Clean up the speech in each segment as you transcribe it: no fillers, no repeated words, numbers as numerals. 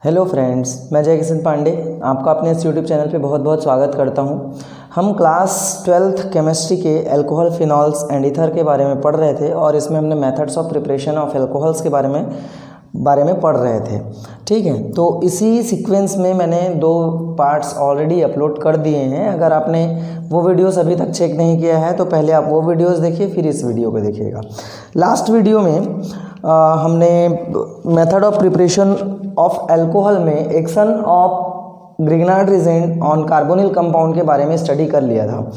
Hello friends, मैं जय किशन पांडे आपका अपने इस यूट्यूब चैनल पे बहुत बहुत स्वागत करता हूँ। हम क्लास 12th केमिस्ट्री के अल्कोहल, फिनॉल्स एंड ईथर के बारे में पढ़ रहे थे और इसमें हमने methods of preparation of alcohols के बारे में पढ़ रहे थे। ठीक है, तो इसी सीक्वेंस में मैंने 2 पार्ट्स ऑलरेडी अपलोड कर दिए हैं। अगर आपने वो वीडियोस अभी तक चेक नहीं किया है तो पहले आप वो वीडियोस देखिए, फिर इस वीडियो को देखिएगा। लास्ट वीडियो में हमने method of preparation of alcohol में action of Grignard reagent on carbonyl compound के बारे में स्टडी कर लिया था।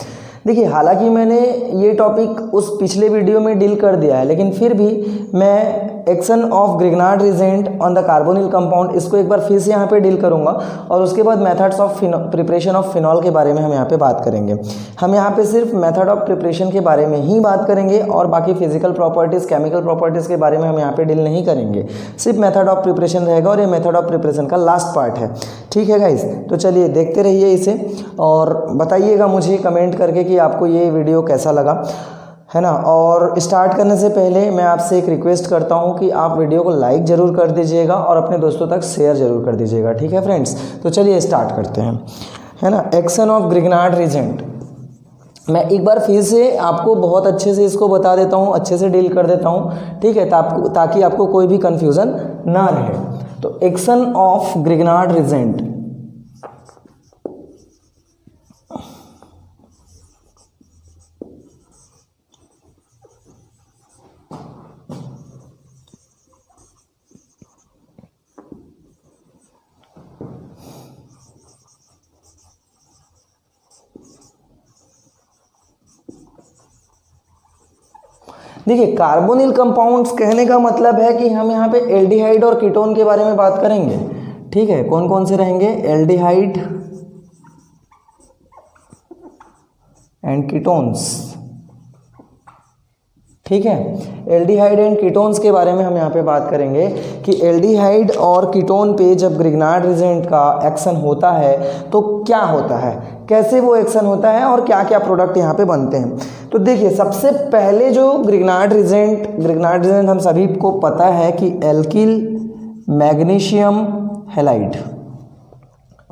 देखिए, हालांकि मैंने ये टॉपिक उस पिछले वीडियो में डील कर दिया है, लेकिन फिर भी मैं action of Grignard reagent on the carbonyl compound इसको एक बार फिर से यहाँ पे डील करूँगा और उसके बाद methods of preparation of phenol के बारे में हम यहाँ पे बात करेंगे। हम यहाँ पे सिर्फ मेथड ऑफ प्रिपरेशन के बारे में ही बात करेंगे और बाकी फिजिकल प्रॉपर्टीज़, केमिकल प्रॉपर्टीज़ के बारे में हम यहाँ पे डील नहीं करेंगे। सिर्फ मेथड ऑफ प्रिपरेशन रहेगा और ये मेथड ऑफ प्रिपरेशन का लास्ट पार्ट है। ठीक है गाइस, तो चलिए देखते रहिए इसे और बताइएगा मुझे कमेंट करके कि आपको ये वीडियो कैसा लगा, है ना। और स्टार्ट करने से पहले मैं आपसे एक रिक्वेस्ट करता हूँ कि आप वीडियो को लाइक ज़रूर कर दीजिएगा और अपने दोस्तों तक शेयर ज़रूर कर दीजिएगा। ठीक है फ्रेंड्स, तो चलिए स्टार्ट करते हैं, है ना। एक्शन ऑफ ग्रिग्नार्ड रीजेंट, मैं एक बार फिर से आपको बहुत अच्छे से इसको बता देता हूँ, अच्छे से डील कर देता हूँ। ठीक है, ताकि आपको कोई भी कन्फ्यूज़न ना रहे। तो एक्शन ऑफ ग्रिग्नार्ड रीजेंट, देखिए कार्बोनिल कंपाउंड्स कहने का मतलब है कि हम यहाँ पे एल्डिहाइड और कीटोन के बारे में बात करेंगे। ठीक है, कौन कौन से रहेंगे? Aldehyde and ketones. ठीक है, एल्डिहाइड एंड कीटोन्स के बारे में हम यहाँ पे बात करेंगे कि एल्डिहाइड और कीटोन पे जब ग्रिग्नार्ड रीजेंट का एक्शन होता है तो क्या होता है, कैसे वो एक्शन होता है और क्या क्या प्रोडक्ट यहाँ पे बनते हैं। तो देखिए, सबसे पहले जो ग्रिग्नार्ड रीजेंट हम सभी को पता है कि एल्किल मैग्नीशियम हैलाइड।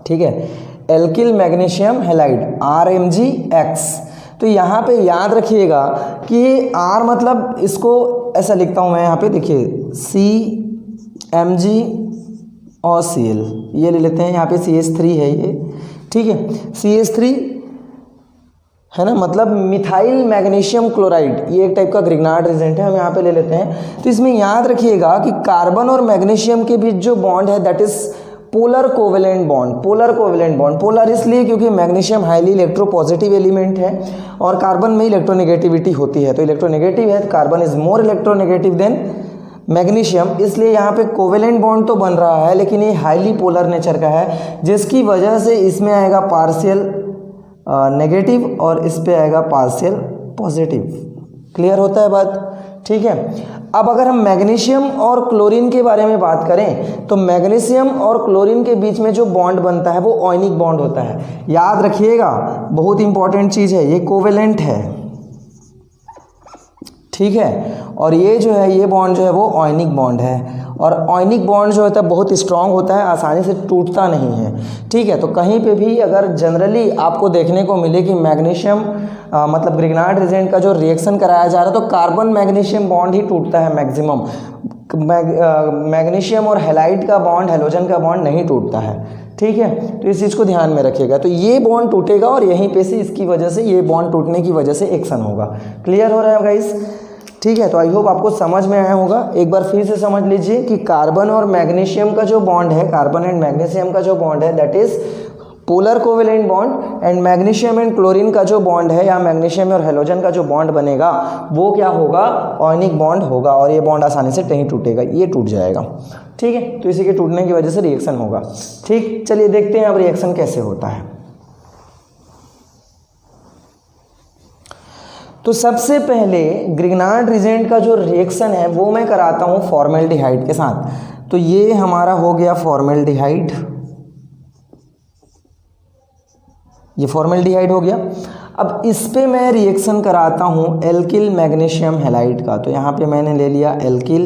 ठीक है, एल्किल मैग्नीशियम हैलाइड RMgX। तो यहाँ पे याद रखिएगा कि ये R मतलब इसको ऐसा लिखता हूँ मैं यहाँ पे, देखिए CMg और Cl ये ले लेते हैं, यहाँ पे CH3 है ये। ठीक है, CH3 है ना, मतलब मिथाइल मैग्नीशियम क्लोराइड, ये एक टाइप का ग्रिग्नार्ड रीजेंट है, हम यहाँ पे ले लेते हैं। तो इसमें याद रखिएगा कि कार्बन और मैग्नीशियम के बीच जो बॉन्ड है that is polar covalent bond. Polar इसलिए क्योंकि मैग्नीशियम हाईली इलेक्ट्रोपॉजिटिव एलिमेंट है और कार्बन में इलेक्ट्रोनेगेटिविटी होती है, तो इलेक्ट्रोनेगेटिव है, carbon is more electronegative than magnesium, इसलिए यहाँ पे कोवेलेंट बॉन्ड तो बन रहा है लेकिन ये हाईली पोलर नेचर का है, जिसकी वजह से इसमें आएगा पार्शियल नेगेटिव और इस पे आएगा पार्शियल पॉजिटिव। क्लियर होता है बात? ठीक है, अब अगर हम मैग्नीशियम और क्लोरीन के बारे में बात करें तो मैग्नीशियम और क्लोरीन के बीच में जो बॉन्ड बनता है वो आयनिक बॉन्ड होता है। याद रखिएगा, बहुत इंपॉर्टेंट चीज़ है, ये कोवेलेंट है। ठीक है, और ये जो है ये बॉन्ड जो है वो आयनिक बॉन्ड है और आयनिक बॉन्ड जो होता है बहुत स्ट्रांग होता है, आसानी से टूटता नहीं है। ठीक है, तो कहीं पे भी अगर जनरली आपको देखने को मिले कि मैग्नीशियम मतलब ग्रिग्नार्ड रीजेंट का जो रिएक्शन कराया जा रहा है तो कार्बन मैग्नीशियम बॉन्ड ही टूटता है मैक्सिमम। मैग्नीशियम और हैलाइड का बॉन्ड, हैलोजन का बॉन्ड नहीं टूटता है। ठीक है, तो इस चीज़ को ध्यान में रखिएगा। तो ये बॉन्ड टूटेगा और यहीं पे से इसकी वजह से, ये बॉन्ड टूटने की वजह से एक्शन होगा। क्लियर हो रहा है गाइस? ठीक है, तो आई होप आपको समझ में आया होगा। एक बार फिर से समझ लीजिए कि कार्बन और मैग्नीशियम का जो बॉन्ड है, कार्बन एंड मैग्नीशियम का जो बॉन्ड है that is polar covalent bond, and magnesium and chlorine का जो बॉन्ड है या मैग्नीशियम और हैलोजन का जो बॉन्ड बनेगा वो क्या होगा? आयनिक बॉन्ड होगा और ये बॉन्ड आसानी से नहीं टूटेगा, ये टूट जाएगा। ठीक है, तो इसी के टूटने की वजह से रिएक्शन होगा। ठीक, चलिए देखते हैं अब रिएक्शन कैसे होता है। तो सबसे पहले ग्रिग्नार्ड रीजेंट का जो रिएक्शन है वो मैं कराता हूँ फॉर्मेल्डिहाइड के साथ। तो ये हमारा हो गया फॉर्मेल्डिहाइड, ये फॉर्मेल्डिहाइड हो गया। अब इस पे मैं रिएक्शन कराता हूँ एल्किल मैग्नीशियम हैलाइड का। तो यहाँ पे मैंने ले लिया एल्किल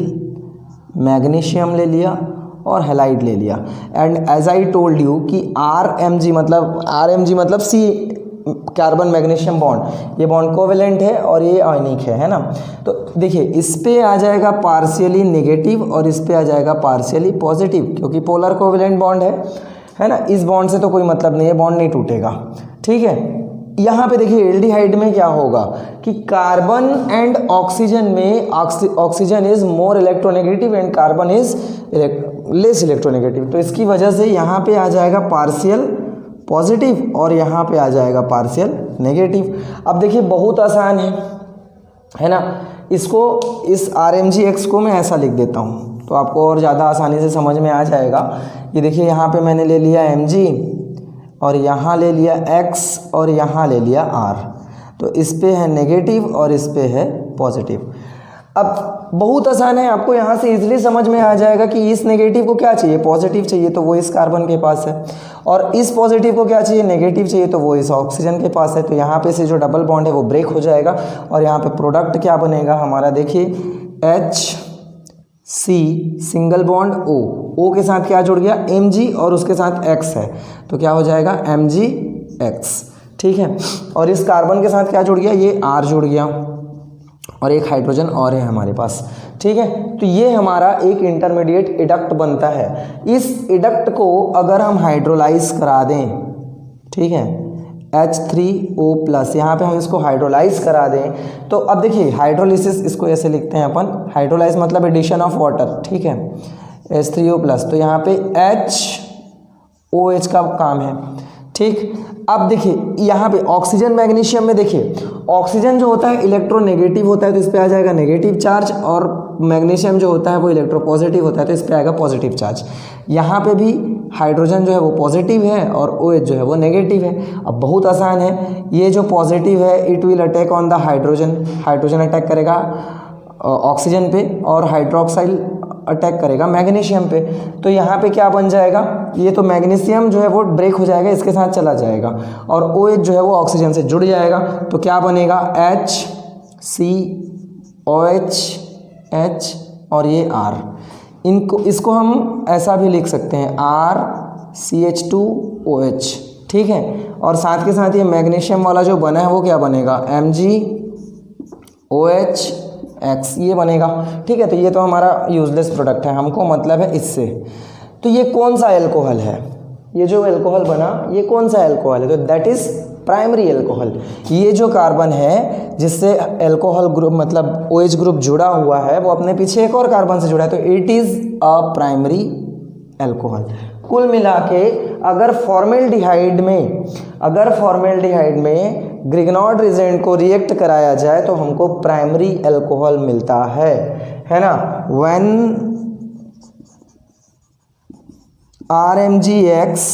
मैग्नीशियम ले लिया और हैलाइड ले लिया। And as I told you कि RMG मतलब C कार्बन मैग्नीशियम बॉन्ड, ये बॉन्ड कोवेलेंट है और ये आयनिक है ना। तो देखिए इस पे आ जाएगा पार्शियली नेगेटिव और इस पे आ जाएगा पार्शियली पॉजिटिव, क्योंकि पोलर कोवेलेंट बॉन्ड है ना। इस बॉन्ड से तो कोई मतलब नहीं है, बॉन्ड नहीं टूटेगा, ठीक है। यहाँ पे देखिए एल्डिहाइड में क्या होगा कि कार्बन एंड ऑक्सीजन में oxygen is more electronegative and carbon is less electronegative. तो इसकी वजह से यहाँ पे आ जाएगा पार्शियल पॉजिटिव और यहाँ पे आ जाएगा पार्शियल नेगेटिव। अब देखिए बहुत आसान है ना। इसको इस RMgX को मैं ऐसा लिख देता हूँ तो आपको और ज़्यादा आसानी से समझ में आ जाएगा। ये देखिए यहाँ पे मैंने ले लिया Mg और यहाँ ले लिया X और यहाँ ले लिया R। तो इस पे है नेगेटिव और इस पे है पॉजिटिव। अब बहुत आसान है, आपको यहाँ से इजीली समझ में आ जाएगा कि इस नेगेटिव को क्या चाहिए, पॉजिटिव चाहिए, तो वो इस कार्बन के पास है। और इस पॉजिटिव को क्या चाहिए, नेगेटिव चाहिए, तो वो इस ऑक्सीजन के पास है। तो यहाँ पे से जो डबल बॉन्ड है वो ब्रेक हो जाएगा और यहाँ पे प्रोडक्ट क्या बनेगा हमारा, देखिए HC सिंगल बॉन्ड O के साथ क्या जुड़ गया, Mg और उसके साथ X है, तो क्या हो जाएगा MgX, ठीक है। और इस कार्बन के साथ क्या जुड़ गया, ये R जुड़ गया और एक हाइड्रोजन और है हमारे पास, ठीक है। तो ये हमारा एक इंटरमीडिएट इडक्ट बनता है। इस इडक्ट को अगर हम हाइड्रोलाइज करा दें, ठीक है, H3O+, यहाँ पे हम इसको हाइड्रोलाइज करा दें तो अब देखिए हाइड्रोलिसिस, इसको ऐसे लिखते हैं अपन, हाइड्रोलाइज मतलब एडिशन ऑफ वाटर, ठीक है, H3O+, तो यहाँ पे HOH का काम है, ठीक। अब देखिए यहाँ पे ऑक्सीजन मैग्नीशियम में देखिए ऑक्सीजन जो होता है इलेक्ट्रोनेगेटिव होता है तो इस पे आ जाएगा नेगेटिव चार्ज, और मैग्नीशियम जो होता है वो इलेक्ट्रोपॉजिटिव होता है तो इस पे आएगा पॉजिटिव चार्ज। यहाँ पे भी हाइड्रोजन जो है वो पॉजिटिव है और OH जो है वो नेगेटिव है। अब बहुत आसान है, ये जो पॉजिटिव है it will attack on the hydrogen attack करेगा ऑक्सीजन पे और हाइड्रोक्साइल अटैक करेगा मैग्नीशियम पे। तो यहाँ पे क्या बन जाएगा, ये तो मैग्नीशियम जो है वो ब्रेक हो जाएगा, इसके साथ चला जाएगा और OH जो है वो ऑक्सीजन से जुड़ जाएगा। तो क्या बनेगा HCOH और ये R, इसको हम ऐसा भी लिख सकते हैं RCH2OH, ठीक है। और साथ के साथ ये मैग्नीशियम वाला जो बना है वो क्या बनेगा MgOH X, ये बनेगा, ठीक है। तो ये तो हमारा यूजलेस प्रोडक्ट है, हमको मतलब है इससे। तो ये कौन सा अल्कोहल है, ये जो अल्कोहल बना ये कौन सा अल्कोहल है, तो दैट इज प्राइमरी अल्कोहल। ये जो कार्बन है जिससे अल्कोहल ग्रुप मतलब OH ग्रुप जुड़ा हुआ है वो अपने पीछे एक और कार्बन से जुड़ा है, तो it is a primary alcohol. कुल मिला के अगर फॉर्मेल्डिहाइड में ग्रिग्नॉर्ड रिजेंट को रिएक्ट कराया जाए तो हमको प्राइमरी अल्कोहल मिलता है ना। When RMgX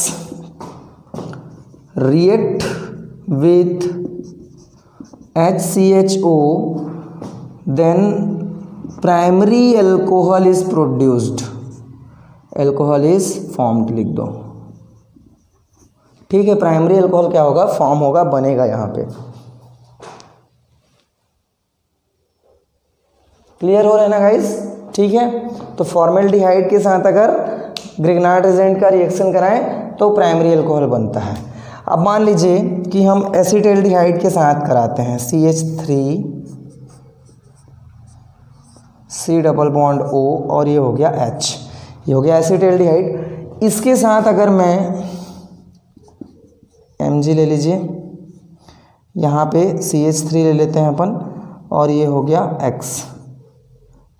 react with HCHO then primary alcohol is produced, alcohol is formed, लिख दो, ठीक है। प्राइमरी अल्कोहल क्या होगा, फॉर्म होगा, बनेगा यहाँ पे। क्लियर हो रहा है ना गाइस, ठीक है। तो फॉर्मेल्डिहाइड के साथ अगर ग्रिग्नार्ड एजेंट का रिएक्शन कराएं तो प्राइमरी अल्कोहल बनता है। अब मान लीजिए कि हम एसिटाल्डिहाइड के साथ कराते हैं CH3C डबल बॉन्ड O और ये हो गया H, ये हो गया एसिटाल्डिहाइड। इसके साथ अगर मैं Mg ले लीजिए, यहाँ पे CH3 ले लेते हैं अपन और ये हो गया X,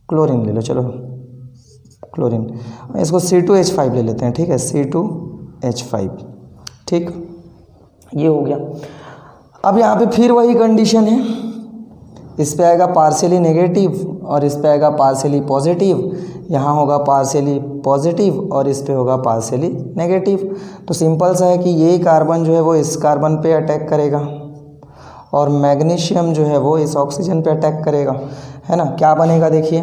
क्लोरीन ले लो, चलो क्लोरीन, इसको C2H5 ले लेते हैं, ठीक है, C2H5, ठीक, ये हो गया। अब यहाँ पे फिर वही कंडीशन है, इस पे आएगा पार्शियली नेगेटिव और इस पे आएगा पार्शियली पॉजिटिव, यहाँ होगा पार्शियली पॉजिटिव और इस पे होगा पार्शियली नेगेटिव। तो सिंपल सा है कि ये कार्बन जो है वो इस कार्बन पे अटैक करेगा और मैग्नीशियम जो है वो इस ऑक्सीजन पे अटैक करेगा, है ना। क्या बनेगा देखिए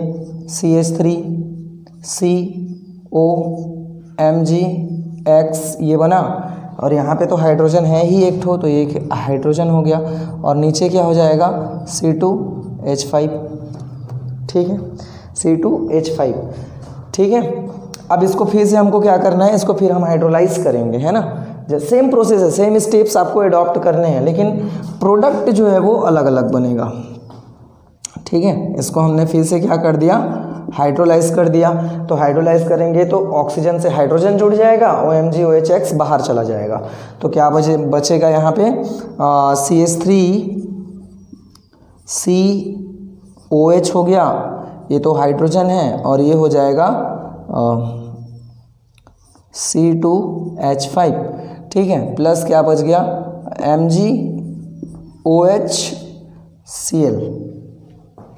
CH3COMgX ये बना और यहाँ पे तो हाइड्रोजन है ही एक ठो, तो ये हाइड्रोजन हो गया और नीचे क्या हो जाएगा C2H5, ठीक है, C2H5, ठीक है। अब इसको फिर से हमको क्या करना है, इसको फिर हम हाइड्रोलाइज करेंगे, है ना। सेम प्रोसेस है, सेम स्टेप्स आपको अडॉप्ट करने हैं, लेकिन प्रोडक्ट जो है वो अलग अलग बनेगा, ठीक है। इसको हमने फिर से क्या कर दिया, हाइड्रोलाइज कर दिया। तो हाइड्रोलाइज करेंगे तो ऑक्सीजन से हाइड्रोजन जुड़ जाएगा, OMG OHX बाहर चला जाएगा। तो क्या बचेगा यहाँ पे CH3COH हो गया, ये तो हाइड्रोजन है, और ये हो जाएगा C2H5, ठीक है। प्लस क्या बच गया MgOHCl,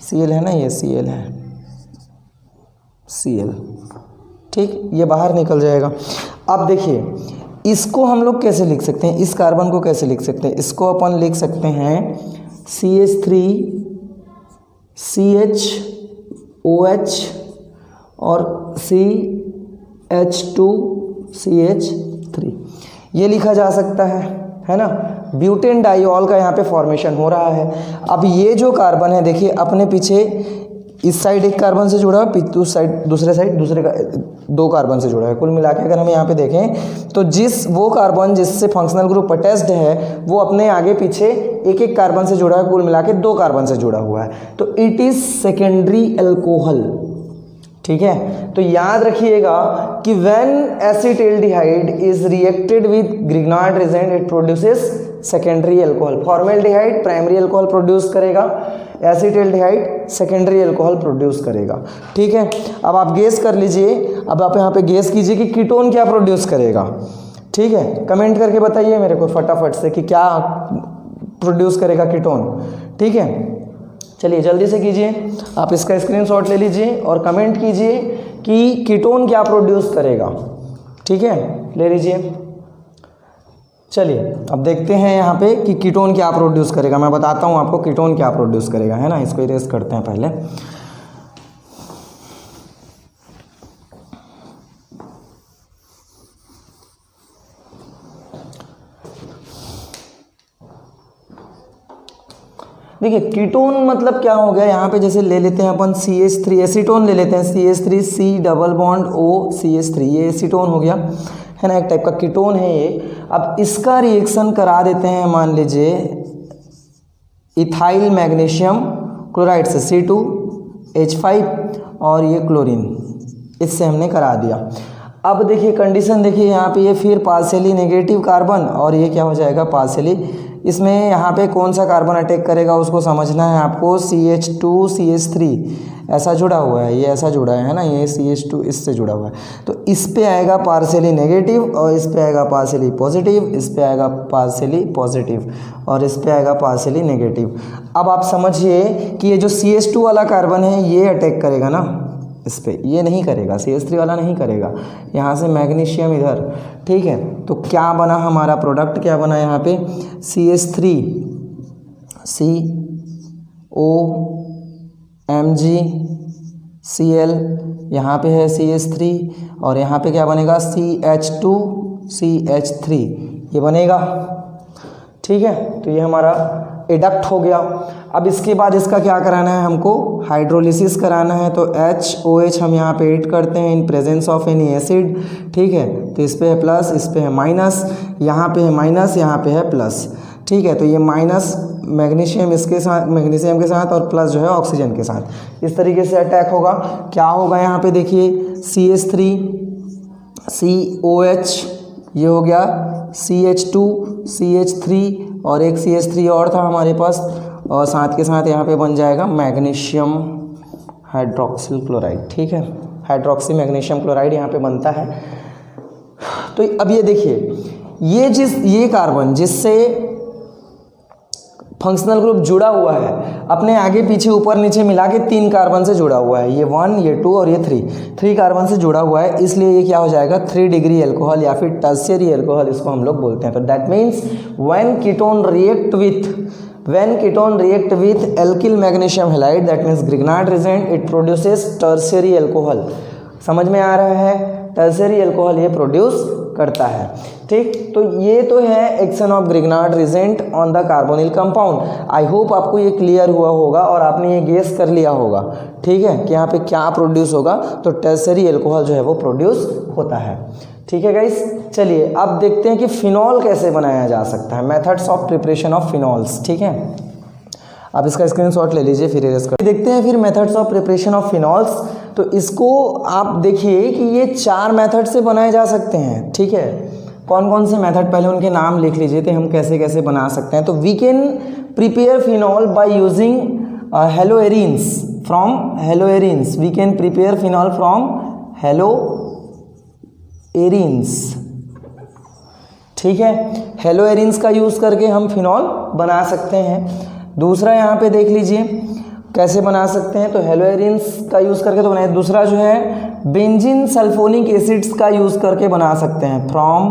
Cl है ना, ये Cl है, Cl, ठीक, ये बाहर निकल जाएगा। अब देखिए इसको हम लोग कैसे लिख सकते हैं, इस कार्बन को कैसे लिख सकते हैं, इसको अपन लिख सकते हैं CH3CHOH और CH2CH3, ये लिखा जा सकता है ना। ब्यूटेन डाइऑल का यहाँ पे फॉर्मेशन हो रहा है। अब ये जो कार्बन है देखिए अपने पीछे इस साइड एक कार्बन से जुड़ा है, उस साइड दूसरे दो कार्बन से जुड़ा है। कुल मिला के अगर हम यहाँ पे देखें तो वो कार्बन जिससे फंक्शनल ग्रुप अटैच्ड है वो अपने आगे पीछे एक एक कार्बन से जुड़ा है, कुल मिला के 2 कार्बन से जुड़ा हुआ है। तो इट इज सेकेंडरी एल्कोहल, ठीक है। तो याद रखिएगा कि when acetaldehyde is reacted with Grignard reagent it produces secondary alcohol. Formaldehyde primary alcohol produce करेगा, एसिटाल्डिहाइड सेकेंडरी एल्कोहल प्रोड्यूस करेगा, ठीक है। अब आप गेस कर लीजिए, अब आप यहाँ पे गेस कीजिए कि कीटोन क्या प्रोड्यूस करेगा, ठीक है। कमेंट करके बताइए मेरे को फटाफट से कि क्या प्रोड्यूस करेगा कीटोन, ठीक है। चलिए जल्दी से कीजिए, आप इसका स्क्रीनशॉट ले लीजिए और कमेंट कीजिए कि कीटोन क्या प्रोड्यूस करेगा, ठीक है, ले लीजिए। चलिए अब देखते हैं यहाँ पे कि कीटोन क्या प्रोड्यूस करेगा। मैं बताता हूँ आपको कीटोन क्या प्रोड्यूस करेगा, है ना। इसको इरेज करते हैं पहले। देखिए कीटोन मतलब क्या हो गया, यहाँ पे जैसे ले लेते हैं अपन CH3, एसीटोन ले लेते हैं, CH3C डबल बॉन्ड OCH3, ये एसीटोन हो गया, है ना, एक टाइप का कीटोन है ये। अब इसका रिएक्शन करा देते हैं, मान लीजिए इथाइल मैग्नीशियम क्लोराइड से C2H5 और ये क्लोरीन, इससे हमने करा दिया। अब देखिए कंडीशन देखिए यहाँ पे, ये फिर पार्शियली नेगेटिव कार्बन और ये क्या हो जाएगा पार्शियली, इसमें यहाँ पे कौन सा कार्बन अटैक करेगा उसको समझना है आपको। CH2CH3 ऐसा जुड़ा हुआ है, ये ऐसा जुड़ा है ना, ये CH2 इससे जुड़ा हुआ है, तो इस पे आएगा पार्शियली नेगेटिव और इस पे आएगा पार्शियली पॉजिटिव, इस पे आएगा पार्शियली पॉजिटिव और इस पे आएगा पार्शियली नेगेटिव। अब आप समझिए कि ये जो CH2 वाला कार्बन है ये अटैक करेगा ना इस पे, ये नहीं करेगा, CH3 वाला नहीं करेगा, यहाँ से मैग्नीशियम इधर, ठीक है। तो क्या बना हमारा प्रोडक्ट, क्या बना यहाँ पे CH3COMgCl, यहाँ पे है CH3 और यहाँ पे क्या बनेगा CH2CH3, ये बनेगा, ठीक है। तो ये हमारा एडक्ट हो गया। अब इसके बाद इसका क्या कराना है, हमको हाइड्रोलिसिस कराना है। तो HOH हम यहाँ पे ऐड करते हैं in presence of any acid, ठीक है। तो इस पे है प्लस, इस पे है माइनस, यहाँ पे है माइनस, यहाँ पे है प्लस, ठीक है। तो ये माइनस मैग्नीशियम इसके साथ, मैग्नीशियम के साथ और प्लस जो है ऑक्सीजन के साथ, इस तरीके से अटैक होगा। क्या होगा यहाँ पे देखिए CH3COH, ये हो गया CH2CH3 और एक CH3 और था हमारे पास, और साथ के साथ यहाँ पे बन जाएगा मैग्नीशियम हाइड्रोक्सिल क्लोराइड, ठीक है। हाइड्रोक्सी मैग्नीशियम क्लोराइड यहाँ पे बनता है। तो अब ये देखिए, ये कार्बन जिससे फंक्शनल ग्रुप जुड़ा हुआ है अपने आगे पीछे ऊपर नीचे मिला के 3 कार्बन से जुड़ा हुआ है, ये 1 ये 2 और ये 3 कार्बन से जुड़ा हुआ है, इसलिए ये क्या हो जाएगा 3 डिग्री एल्कोहल या फिर टर्शियरी एल्कोहल इसको हम लोग बोलते हैं। तो that means when ketone react with alkyl magnesium halide, that means Grignard reagent, it produces tertiary alcohol. समझ में आ रहा है, टर्शियरी एल्कोहल ये प्रोड्यूस करता है, ठीक। ठीक। तो ये तो है action of Grignard reagent on the carbonyl compound. I hope आपको ये क्लियर हुआ होगा और आपने ये गेस कर लिया होगा, ठीक है, कि यहाँ पे क्या प्रोड्यूस होगा। तो टर्शरी अल्कोहल जो है वो प्रोड्यूस होता है, ठीक है गाइस। चलिए अब देखते हैं कि फिनॉल कैसे बनाया जा सकता है, methods of preparation of phenols, ठीक है। आप इसका स्क्रीनशॉट ले लीजिए फिर इरेज कर देखते हैं फिर methods of preparation of phenols. तो इसको आप देखिए कि ये 4 मेथड से बनाए जा सकते हैं, ठीक है। कौन कौन से मेथड, पहले उनके नाम लिख लीजिए तो हम कैसे कैसे बना सकते हैं। तो we can prepare phenol by using haloarenes from haloarenes. We can prepare phenol from haloarenes, ठीक है। हेलोएरिन्स का यूज़ करके हम फिनॉल बना सकते हैं। दूसरा यहाँ पे देख लीजिए कैसे बना सकते हैं। तो हेलोएरिन्स का यूज़ करके तो बनाए। दूसरा जो है बेंजीन सल्फोनिक एसिड्स का यूज़ करके बना सकते हैं, फ्रॉम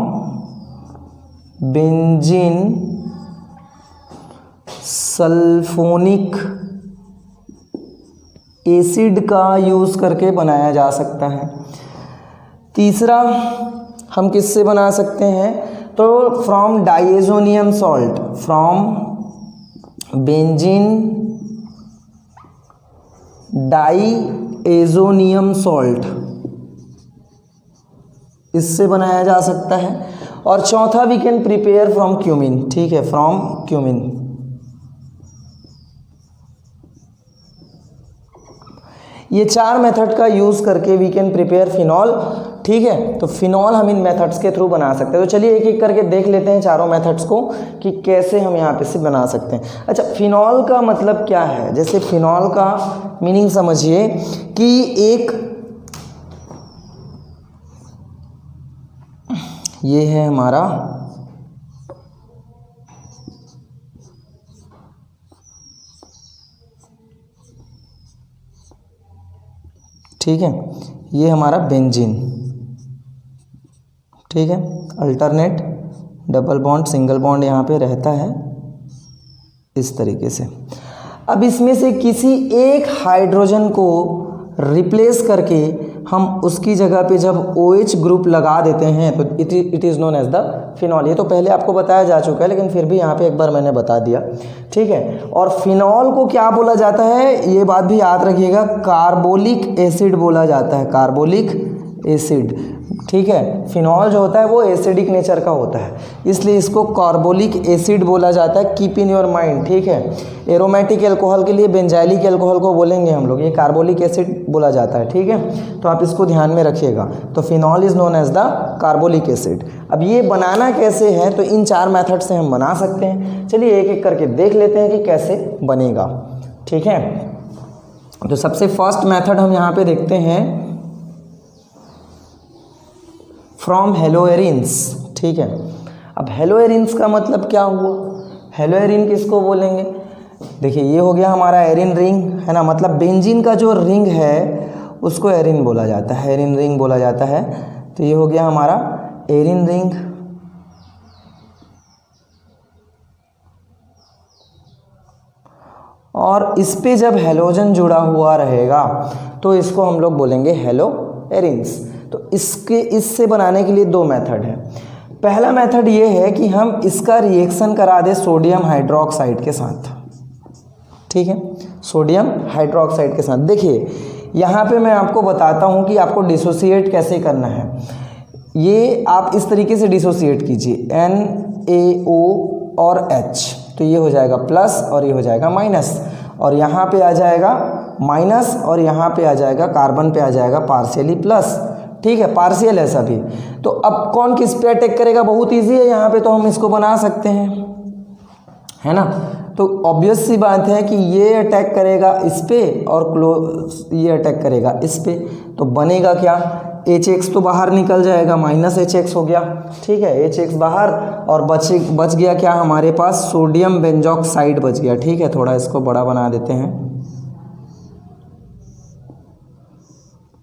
बेंजीन सल्फोनिक एसिड का यूज़ करके बनाया जा सकता है। तीसरा हम किससे बना सकते हैं, तो from diazonium salt, from benzene diazonium salt, इससे बनाया जा सकता है। और चौथा we can prepare from cumene, ठीक है, फ्रॉम क्यूमिन। ये 4 मेथड का यूज़ करके वी कैन प्रिपेयर फिनॉल, ठीक है। तो फिनॉल हम इन मेथड्स के थ्रू बना सकते हैं। तो चलिए एक एक करके देख लेते हैं चारों मेथड्स को कि कैसे हम यहाँ पे से बना सकते हैं। अच्छा, फिनॉल का मतलब क्या है। जैसे फिनॉल का मीनिंग समझिए कि एक, ये है हमारा ठीक है, ये हमारा बेंजीन, ठीक है। Alternate double bond single bond यहाँ पे रहता है इस तरीके से। अब इसमें से किसी एक हाइड्रोजन को रिप्लेस करके हम उसकी जगह पे जब OH ग्रुप लगा देते हैं तो it is known as the phenol. ये तो पहले आपको बताया जा चुका है लेकिन फिर भी यहाँ पे एक बार मैंने बता दिया, ठीक है। और फिनॉल को क्या बोला जाता है, ये बात भी याद रखिएगा, कार्बोलिक एसिड बोला जाता है, कार्बोलिक एसिड, ठीक है। फिनॉल जो होता है वो एसिडिक नेचर का होता है, इसलिए इसको कार्बोलिक एसिड बोला जाता है। कीप इन योर माइंड, ठीक है। एरोमेटिक एल्कोहल के लिए बेंजाइलिक एल्कोहल को बोलेंगे हम लोग, ये कार्बोलिक एसिड बोला जाता है, ठीक है। तो आप इसको ध्यान में रखिएगा। तो phenol is known as the carbolic acid. अब ये बनाना कैसे है, तो इन 4 मेथड से हम बना सकते हैं। चलिए एक एक करके देख लेते हैं कि कैसे बनेगा, ठीक है। तो सबसे फर्स्ट मेथड हम यहाँ पे देखते हैं फ्रॉम हेलोएरिन्स, ठीक है। अब हेलोएरिन्स का मतलब क्या हुआ, हेलोएरिन किसको बोलेंगे। देखिए ये हो गया हमारा एरिन रिंग, है ना, मतलब बेंजीन का जो रिंग है उसको एरिन बोला जाता है, एरिन रिंग बोला जाता है। तो ये हो गया हमारा एरिन रिंग। और इस पे जब हेलोजन जुड़ा हुआ रहेगा तो इसको हम लोग बोलेंगे हेलोएरिन्स। तो इससे बनाने के लिए 2 मेथड है। पहला मेथड ये है कि हम इसका रिएक्शन करा दें सोडियम हाइड्रोक्साइड के साथ, ठीक है, सोडियम हाइड्रोक्साइड के साथ। देखिए यहाँ पे मैं आपको बताता हूँ कि आपको डिसोसिएट कैसे करना है। ये आप इस तरीके से डिसोसिएट कीजिए, NaO और H, तो ये हो जाएगा प्लस और ये हो जाएगा माइनस, और यहाँ पे आ जाएगा माइनस और यहाँ पे आ जाएगा, कार्बन पे आ जाएगा पार्शियली प्लस, ठीक है, पार्शियल है सभी। तो अब कौन किस पे अटैक करेगा, बहुत इजी है, यहाँ पे तो हम इसको बना सकते हैं, है ना। तो ऑब्वियस सी बात है कि ये अटैक करेगा इस पे और ये अटैक करेगा इस पे, तो बनेगा क्या, HX तो बाहर निकल जाएगा, माइनस HX हो गया, ठीक है, HX बाहर, और बच गया क्या हमारे पास, सोडियम बेंजोक्साइड बच गया, ठीक है। थोड़ा इसको बड़ा बना देते हैं,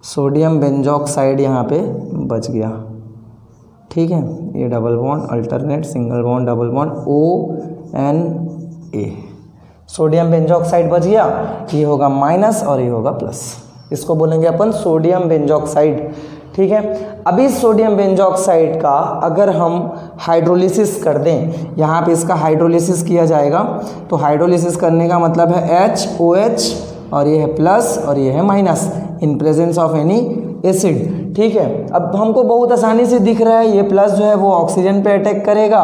सोडियम बेंजोक्साइड यहाँ पे बच गया, ठीक है। ये double bond alternate single bond double bond ONA, sodium benzoxide बच गया, ये होगा माइनस और ये होगा प्लस, इसको बोलेंगे अपन सोडियम बेंजोक्साइड, ठीक है। अभी सोडियम बेंजोक्साइड का अगर हम हाइड्रोलिसिस कर दें, यहाँ पे इसका हाइड्रोलिसिस किया जाएगा, तो हाइड्रोलिसिस करने का मतलब है HOH और ये है प्लस और ये है minus in presence of any acid. ठीक है, अब हमको बहुत आसानी से दिख रहा है, ये प्लस जो है वो ऑक्सीजन पे अटैक करेगा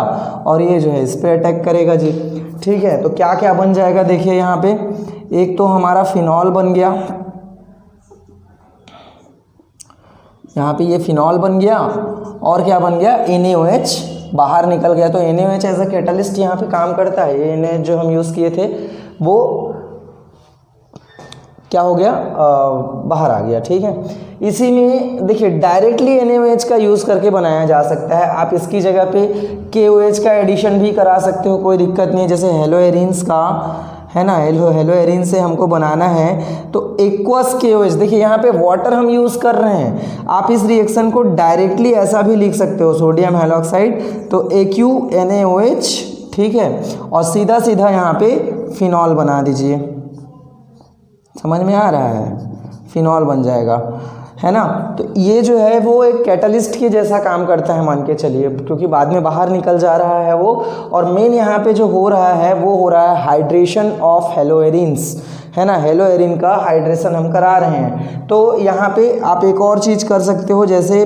और ये जो है इस पे अटैक करेगा जी। ठीक है, तो क्या क्या बन जाएगा देखिए यहाँ पे, एक तो हमारा फिनॉल बन गया, यहाँ पे ये फिनॉल बन गया, और क्या बन गया NaOH बाहर निकल गया। तो NaOH एज अ कैटलिस्ट यहाँ पे काम करता है। ये NaOH जो हम यूज़ किए थे वो क्या हो गया, बाहर आ गया। ठीक है, इसी में देखिए डायरेक्टली NaOH का यूज़ करके बनाया जा सकता है। आप इसकी जगह पे KOH का एडिशन भी करा सकते हो, कोई दिक्कत नहीं है। जैसे हेलोएरिन्स का है ना, हेलोएरिन से हमको बनाना है तो एक्वस KOH, देखिए यहाँ पे वाटर हम यूज़ कर रहे हैं, आप इस रिएक्शन को डायरेक्टली ऐसा भी लिख सकते हो, सोडियम हाइड्रोक्साइड तो AqNaOH। ठीक है, और सीधा सीधा यहाँ पे फिनॉल बना दीजिए, समझ में आ रहा है, फिनॉल बन जाएगा, है ना। तो ये जो है वो एक कैटलिस्ट के जैसा काम करता है मान के चलिए, क्योंकि बाद में बाहर निकल जा रहा है वो। और मेन यहाँ पे जो हो रहा है वो हो रहा है हाइड्रेशन ऑफ हेलोएरिन्स, है ना, हेलोएरिन का हाइड्रेशन हम करा रहे हैं। तो यहाँ पे आप एक और चीज़ कर सकते हो, जैसे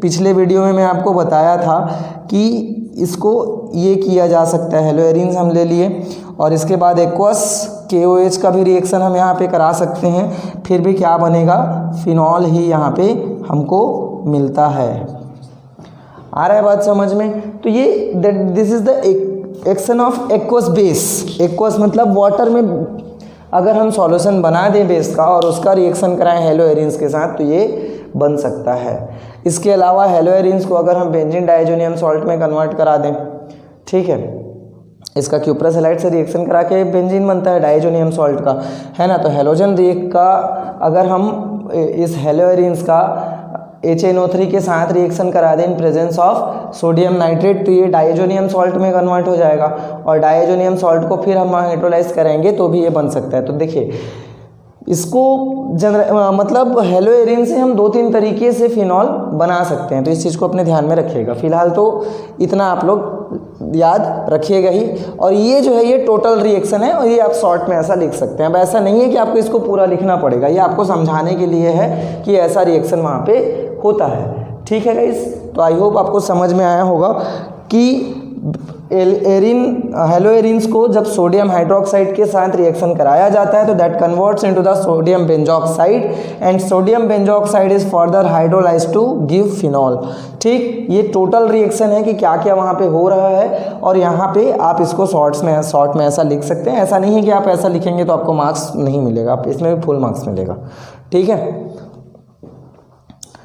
पिछले वीडियो में मैं आपको बताया था कि इसको ये किया जा सकता है, हेलोएरिन्स हम ले लिए और इसके बाद एक्वस KOH का भी रिएक्शन हम यहाँ पे करा सकते हैं, फिर भी क्या बनेगा, फिनॉल ही यहाँ पे हमको मिलता है। आ रहा है बात समझ में। तो ये this is the action of aqueous base. Aqueous मतलब वाटर में अगर हम सॉल्यूशन बना दें बेस का और उसका रिएक्शन कराएं हेलोएरिन्स के साथ तो ये बन सकता है। इसके अलावा हेलोएरिन्स को अगर हम बेंजीन डाइज़ोनियम सॉल्ट में कन्वर्ट करा दें, ठीक है, इसका क्यूप्रस हैलाइड से रिएक्शन करा के बेंजीन बनता है डाइज़ोनियम सॉल्ट का, है ना। तो हेलोजन रिएक्ट का अगर हम इस हेलोएरिन्स का HNO3 के साथ रिएक्शन करा दें in presence of sodium nitrate तो ये डाइज़ोनियम सॉल्ट में कन्वर्ट हो जाएगा और डाइज़ोनियम सॉल्ट को फिर हम हाइड्रोलाइज करेंगे तो भी ये बन सकता है। तो देखिए इसको मतलब हेलोएरिन से हम 2-3 तरीके से फिनॉल बना सकते हैं, तो इस चीज़ को अपने ध्यान में रखिएगा। फिलहाल तो इतना आप लोग याद रखिएगा ही। और ये जो है ये टोटल रिएक्शन है और ये आप शॉर्ट में ऐसा लिख सकते हैं। अब ऐसा नहीं है कि आपको इसको पूरा लिखना पड़ेगा, ये आपको समझाने के लिए है कि ऐसा रिएक्शन वहाँ पे होता है। ठीक है गाइस, तो आई होप आपको समझ में आया होगा कि हेलोएरिन्स को जब सोडियम हाइड्रोक्साइड के साथ रिएक्शन कराया जाता है तो that converts into the sodium benzoxide and sodium benzoxide is further hydrolysed to give phenol. ठीक, ये टोटल रिएक्शन है कि क्या क्या वहाँ पे हो रहा है और यहाँ पे आप इसको शॉर्ट में ऐसा लिख सकते हैं। ऐसा नहीं है कि आप ऐसा लिखेंगे तो आपको मार्क्स नहीं मिलेगा, आप इसमें भी फुल मार्क्स मिलेगा। ठीक है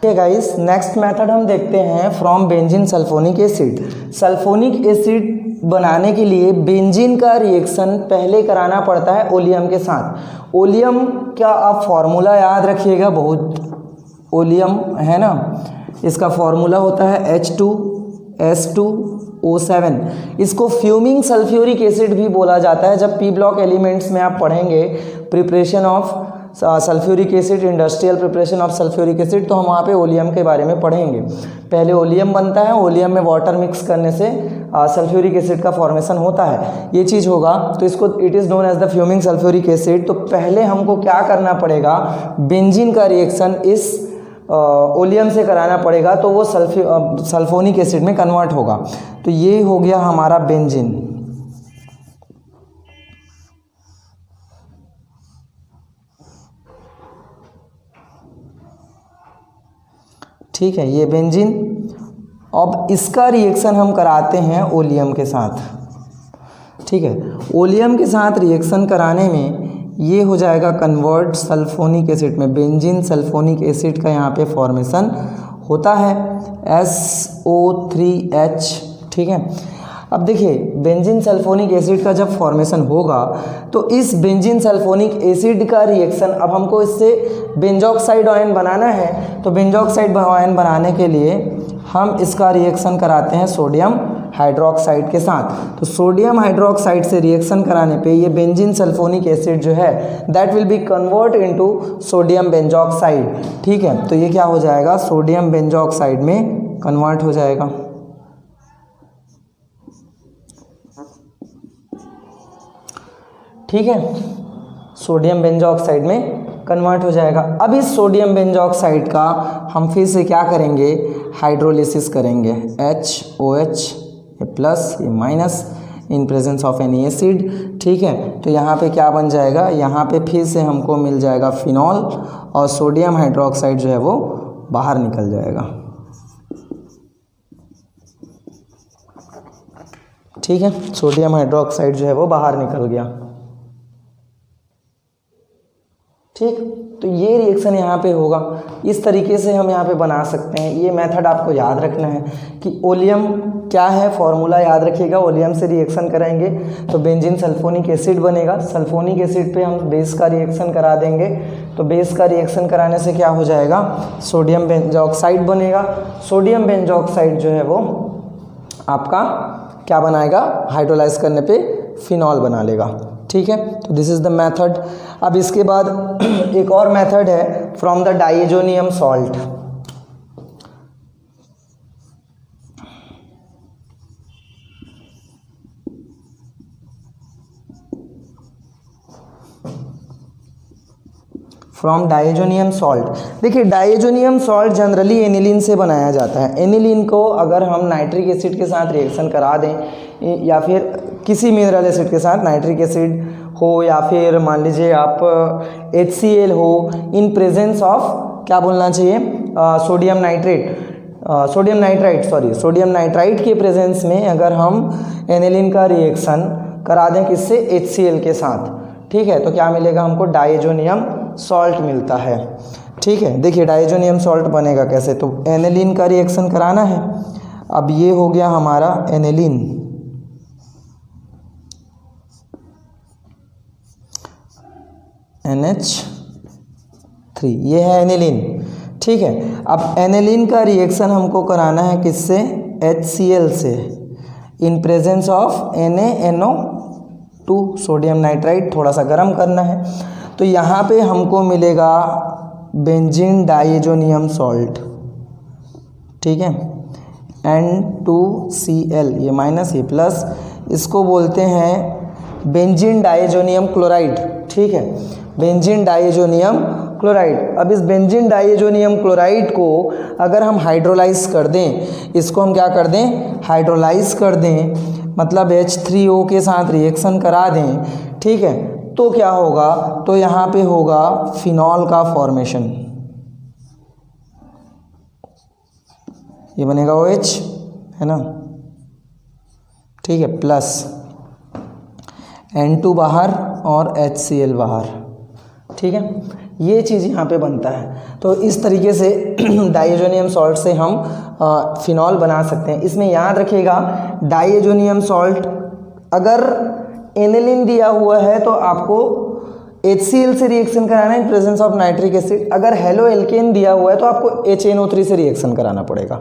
गाइस, नेक्स्ट मेथड हम देखते हैं from benzene sulphonic acid. Sulphonic acid बनाने के लिए बेंजीन का रिएक्शन पहले कराना पड़ता है ओलियम के साथ। ओलियम का आप फॉर्मूला याद रखिएगा, बहुत ओलियम है ना, इसका फॉर्मूला होता है H2S2O7। इसको फ्यूमिंग सल्फ्यूरिक एसिड भी बोला जाता है। जब पी ब्लॉक एलिमेंट्स में आप पढ़ेंगे preparation of sulphuric acid, industrial preparation of sulphuric acid, तो हम वहाँ पे ओलियम के बारे में पढ़ेंगे। पहले ओलियम बनता है, ओलियम में वाटर मिक्स करने से सल्फ्यूरिक एसिड का फॉर्मेशन होता है, ये चीज़ होगा। तो इसको it is known as the fuming sulphuric acid. तो पहले हमको क्या करना पड़ेगा, बेंजीन का रिएक्शन इस ओलियम से कराना पड़ेगा तो वो सल्फोनिक एसिड में कन्वर्ट होगा। तो ये हो गया हमारा बेंजीन। ठीक है, ये बेंजीन। अब इसका रिएक्शन हम कराते हैं ओलियम के साथ। ठीक है, ओलियम के साथ रिएक्शन कराने में ये हो जाएगा कन्वर्ट सल्फोनिक एसिड में, बेंजीन सल्फोनिक एसिड का यहाँ पे फॉर्मेशन होता है SO3H। ठीक है, अब देखिए बेंजीन सल्फोनिक एसिड का जब फॉर्मेशन होगा तो इस बेंजीन सल्फोनिक एसिड का रिएक्शन, अब हमको इससे बेंजोक्साइड आयन बनाना है, तो बेंजोक्साइड आयन बनाने के लिए हम इसका रिएक्शन कराते हैं सोडियम हाइड्रोक्साइड के साथ। तो सोडियम हाइड्रोक्साइड से रिएक्शन कराने पे ये बेंजीन सल्फोनिक एसिड जो है that will be convert into sodium benzoxide. ठीक है, तो ये क्या हो जाएगा, सोडियम बेंजोक्साइड में कन्वर्ट हो जाएगा। ठीक है, सोडियम बेंजोक्साइड में कन्वर्ट हो जाएगा। अब इस सोडियम बेंजोक्साइड का हम फिर से क्या करेंगे, हाइड्रोलिसिस करेंगे, HOH प्लस ये minus in presence of any acid. ठीक है, तो यहाँ पे क्या बन जाएगा, यहाँ पे फिर से हमको मिल जाएगा फिनॉल और सोडियम हाइड्रोक्साइड जो है वो बाहर निकल जाएगा। ठीक है, सोडियम हाइड्रोक्साइड जो है वो बाहर निकल गया। ठीक, तो ये रिएक्शन यहाँ पे होगा। इस तरीके से हम यहाँ पे बना सकते हैं। ये मेथड आपको याद रखना है कि ओलियम क्या है, फॉर्मूला याद रखिएगा। ओलियम से रिएक्शन कराएंगे तो बेंजीन सल्फोनिक एसिड बनेगा। सल्फोनिक एसिड पे हम बेस का रिएक्शन करा देंगे तो बेस का रिएक्शन कराने से क्या हो जाएगा, सोडियम बेंजोक्साइड बनेगा। सोडियम बेंजोक्साइड जो है वो आपका क्या बनाएगा, हाइड्रोलाइज करने पे फिनॉल बना लेगा। ठीक है, तो दिस इज़ द मेथड। अब इसके बाद एक और मेथड है from the diazonium salt. From diazonium salt. देखिए, डाइएजोनियम सॉल्ट जनरली एनिलीन से बनाया जाता है। एनिलीन को अगर हम नाइट्रिक एसिड के साथ रिएक्शन करा दें या फिर किसी मिनरल एसिड के साथ, नाइट्रिक एसिड हो या फिर मान लीजिए आप HCl हो, इन प्रेजेंस ऑफ क्या बोलना चाहिए, सोडियम नाइट्राइट के प्रेजेंस में अगर हम एनिलीन का रिएक्शन करा दें किससे, HCl के साथ, ठीक है, तो क्या मिलेगा हमको, डाइएजोनियम सॉल्ट मिलता है। ठीक है, देखिए डाइएजोनियम सॉल्ट बनेगा कैसे, तो एनिलीन का रिएक्शन कराना है। अब ये हो गया हमारा एनिलीन, NH3, ये है एनिलीन। ठीक है, अब एनिलीन का रिएक्शन हमको कराना है किससे, HCl से, in presence of NaNO2 sodium nitrite, थोड़ा सा गर्म करना है। तो यहाँ पे हमको मिलेगा बेंजीन डाइएजोनियम सॉल्ट। ठीक है, N2Cl, ये माइनस ये प्लस, इसको बोलते हैं बेंजीन डाइएजोनियम क्लोराइड। ठीक है, बेंजीन डाइएजोनियम क्लोराइड। अब इस बेंजीन डाइएजोनियम क्लोराइड को अगर हम हाइड्रोलाइज कर दें, इसको हम क्या कर दें, हाइड्रोलाइज कर दें, मतलब H3O के साथ रिएक्शन करा दें, ठीक है, तो क्या होगा, तो यहाँ पे होगा फिनॉल का फॉर्मेशन, ये बनेगा OH, है ना, ठीक है, प्लस N2 बाहर और HCl बाहर। ठीक है, ये चीज़ यहाँ पे बनता है। तो इस तरीके से डाइएजोनियम सॉल्ट से हम फिनॉल बना सकते हैं। इसमें याद रखिएगा, डाइएजोनियम सॉल्ट अगर एनिलीन दिया हुआ है तो आपको HCl से रिएक्शन कराना है in presence of nitric acid. अगर हेलो एल्केन दिया हुआ है तो आपको HNO3 से रिएक्शन कराना पड़ेगा,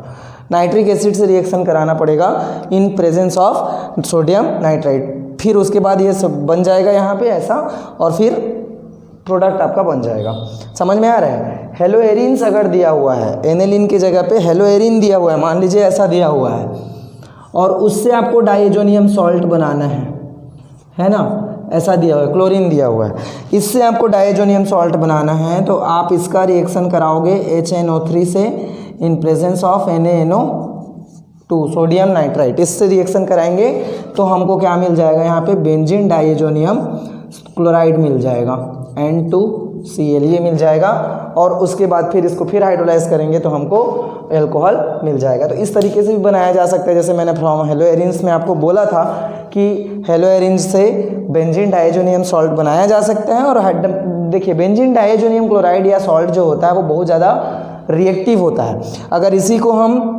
नाइट्रिक एसिड से रिएक्शन कराना पड़ेगा in presence of sodium nitrite. फिर उसके बाद ये सब बन जाएगा यहाँ पे ऐसा, और फिर प्रोडक्ट आपका बन जाएगा। समझ में आ रहा है। हेलो एरिन्स अगर दिया हुआ है, एनिलीन की जगह पे हेलो एरिन दिया हुआ है, मान लीजिए ऐसा दिया हुआ है, और उससे आपको डाइएजोनियम सॉल्ट बनाना है ना, ऐसा दिया हुआ है, क्लोरीन दिया हुआ है, इससे आपको डाइएजोनियम सॉल्ट बनाना है, तो आप इसका रिएक्शन कराओगे HNO3 से in presence of NaNO2 sodium nitrite. इससे रिएक्शन कराएंगे तो हमको क्या मिल जाएगा, यहाँ पे बेंजीन डाइएजोनियम क्लोराइड मिल जाएगा, N2Cl ये मिल जाएगा, और उसके बाद फिर इसको फिर हाइड्रोलाइज करेंगे तो हमको एल्कोहल मिल जाएगा। तो इस तरीके से भी बनाया जा सकता है, जैसे मैंने फ्रॉम हेलो एरिन्स में आपको बोला था कि हेलो एरिन्स से बेंजीन डाइएजोनियम सॉल्ट बनाया जा सकता है। और देखिए बेंजीन डाइएजोनियम क्लोराइड या सॉल्ट जो होता है वो बहुत ज़्यादा रिएक्टिव होता है। अगर इसी को हम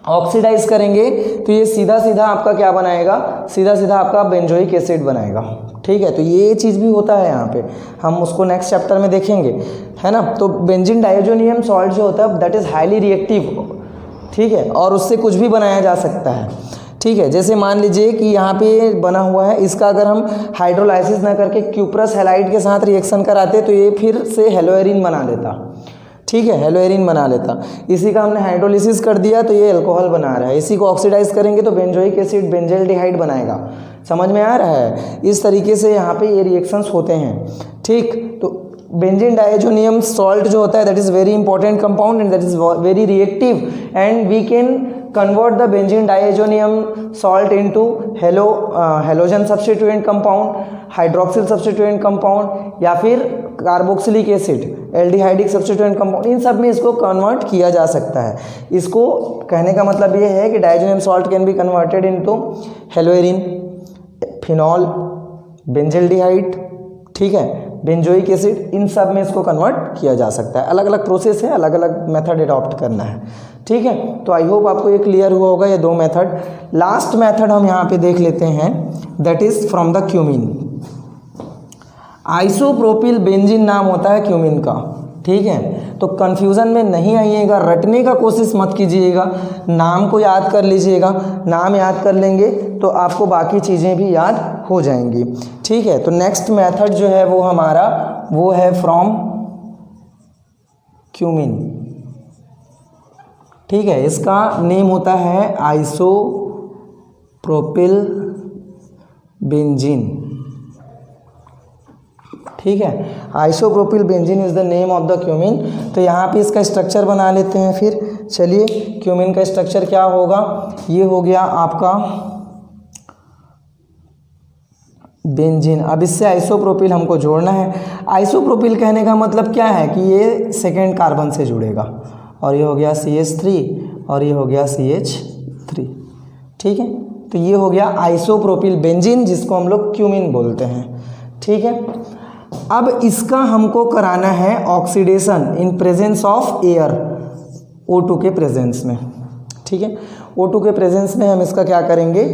ऑक्सीडाइज करेंगे तो ये सीधा सीधा आपका क्या बनाएगा, सीधा सीधा आपका बेंजोइक एसिड बनाएगा। ठीक है, तो ये चीज़ भी होता है यहाँ पे, हम उसको नेक्स्ट चैप्टर में देखेंगे, है ना। तो बेंजीन डाइएजोनियम सॉल्ट जो होता है दैट इज़ हाईली रिएक्टिव, ठीक है, और उससे कुछ भी बनाया जा सकता है। ठीक है, जैसे मान लीजिए कि यहाँ पे बना हुआ है, इसका अगर हम हाइड्रोलाइसिस ना करके क्यूप्रस हैलाइड के साथ रिएक्शन कराते तो ये फिर से हेलोएरिन बना लेता। ठीक है, हेलोएरिन बना लेता। इसी का हमने हाइड्रोलिसिस कर दिया तो ये अल्कोहल बना रहा है। इसी को ऑक्सीडाइज करेंगे तो बेंजोइक एसिड बेंजल्डिहाइड बनाएगा। समझ में आ रहा है? इस तरीके से यहाँ पे ये रिएक्शंस होते हैं। ठीक, तो बेंजीन डाइएजोनियम सॉल्ट जो होता है that is very important compound and that is very reactive and we can convert the benzene diazonium salt into halogen substituent compound, hydroxyl substituent compound या फिर carboxylic acid aldehydic substituent compound, इन सब में इसको convert किया जा सकता है। इसको कहने का मतलब ये है कि diazonium salt can be converted into haloarene, phenol, benzaldehyde, ठीक है, बेंजोइक एसिड, इन सब में इसको कन्वर्ट किया जा सकता है। अलग अलग प्रोसेस है, अलग अलग मेथड अडॉप्ट करना है। ठीक है, तो आई होप आपको ये क्लियर हुआ होगा ये दो मेथड। लास्ट मेथड हम यहाँ पे देख लेते हैं, that is from the cumin. Isopropyl benzene नाम होता है क्यूमिन का। ठीक है, तो कंफ्यूजन में नहीं आइएगा, रटने का कोशिश मत कीजिएगा, नाम को याद कर लीजिएगा। नाम याद कर लेंगे तो आपको बाकी चीज़ें भी याद हो जाएंगी। ठीक है, तो नेक्स्ट मेथड जो है वो हमारा वो है फ्रॉम क्यूमिन। ठीक है, इसका नेम होता है आइसोप्रोपिल बेंजीन। ठीक है, isopropyl benzene is the name of the cumin. तो यहाँ पे इसका स्ट्रक्चर बना लेते हैं फिर। चलिए, क्यूमिन का स्ट्रक्चर क्या होगा, ये हो गया आपका बेंजीन। अब इससे आइसोप्रोपिल हमको जोड़ना है। आइसोप्रोपिल कहने का मतलब क्या है कि ये सेकेंड कार्बन से जुड़ेगा, और ये हो गया CH3 और ये हो गया CH3। ठीक है, तो ये हो गया आइसोप्रोपिल बेंजीन, जिसको हम लोग क्यूमिन बोलते हैं। ठीक है, अब इसका हमको कराना है oxidation in presence of air, O2 के प्रेजेंस में। ठीक है, O2 के प्रेजेंस में हम इसका क्या करेंगे,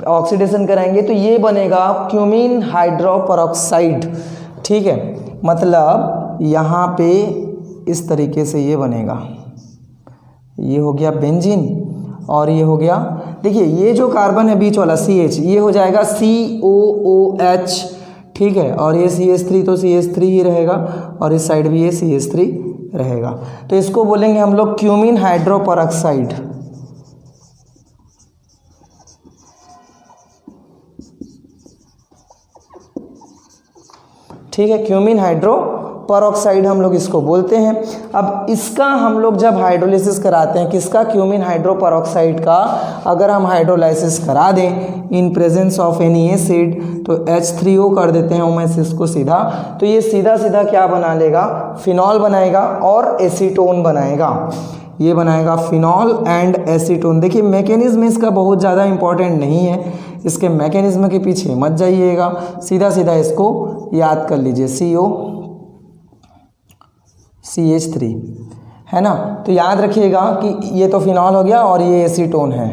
ऑक्सीडेशन कराएंगे, तो ये बनेगा क्यूमिन हाइड्रोपेरोक्साइड। ठीक है, मतलब यहाँ पे इस तरीके से ये बनेगा, ये हो गया बेंजीन और ये हो गया, देखिए ये जो कार्बन है बीच वाला CH, ये हो जाएगा COOH। ठीक है, और ये CH3 तो CH3 ही रहेगा, और इस साइड भी ये CH3 रहेगा। तो इसको बोलेंगे हम लोग क्यूमिन हाइड्रोपेरोक्साइड। ठीक है, क्यूमिन हाइड्रोपेरोक्साइड हम लोग इसको बोलते हैं। अब इसका हम लोग जब हाइड्रोलिसिस कराते हैं, किसका, क्यूमिन हाइड्रोपेरोक्साइड का, अगर हम हाइड्रोलाइसिस करा दें in presence of any acid तो H3O कर देते हैं ओमेसिस को सीधा, तो ये सीधा सीधा क्या बना लेगा, फिनॉल बनाएगा और एसीटोन बनाएगा। ये बनाएगा फिनॉल एंड एसीटोन। देखिए मैकेनिज्म इसका बहुत ज़्यादा इंपॉर्टेंट नहीं है, इसके मैकेनिज्म के पीछे मत जाइएगा, सीधा सीधा इसको याद कर लीजिए, CH3 है ना। तो याद रखिएगा कि ये तो फिनॉल हो गया और ये एसीटोन है।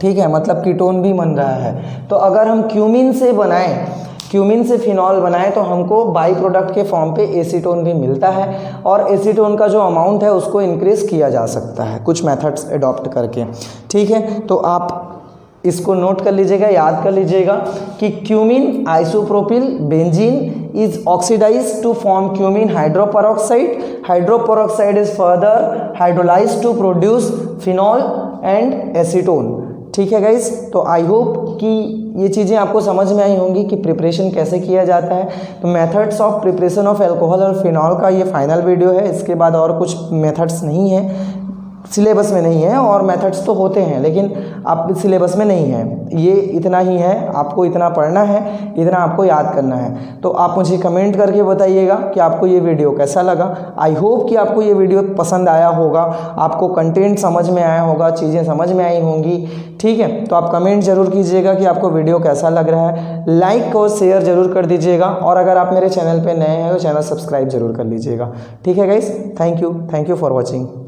ठीक है, मतलब कीटोन भी बन रहा है। तो अगर हम क्यूमिन से बनाएं, क्यूमिन से फिनॉल बनाएं, तो हमको बाई प्रोडक्ट के फॉर्म पे एसीटोन भी मिलता है, और एसीटोन का जो अमाउंट है उसको इंक्रीज किया जा सकता है कुछ मेथड्स अडॉप्ट करके। ठीक है, तो आप इसको नोट कर लीजिएगा, याद कर लीजिएगा कि cumene isopropyl benzene is oxidised to form cumene hydroperoxide. Hydroperoxide is further hydrolysed to produce phenol and acetone. ठीक है गाइस, तो आई होप कि ये चीज़ें आपको समझ में आई होंगी कि प्रिपरेशन कैसे किया जाता है। तो methods of preparation of alcohol और फिनॉल का ये फाइनल वीडियो है। इसके बाद और कुछ मेथड्स नहीं है, सिलेबस में नहीं है, और मेथड्स तो होते हैं लेकिन आप सिलेबस में नहीं है। ये इतना ही है, आपको इतना पढ़ना है, इतना आपको याद करना है। तो आप मुझे कमेंट करके बताइएगा कि आपको ये वीडियो कैसा लगा। आई होप कि आपको ये वीडियो पसंद आया होगा, आपको कंटेंट समझ में आया होगा, चीज़ें समझ में आई होंगी। ठीक है, तो आप कमेंट जरूर कीजिएगा कि आपको वीडियो कैसा लग रहा है। लाइक और शेयर जरूर कर दीजिएगा, और अगर आप मेरे चैनल पर नए हैं तो चैनल सब्सक्राइब जरूर कर लीजिएगा। ठीक है guys, thank you for watching.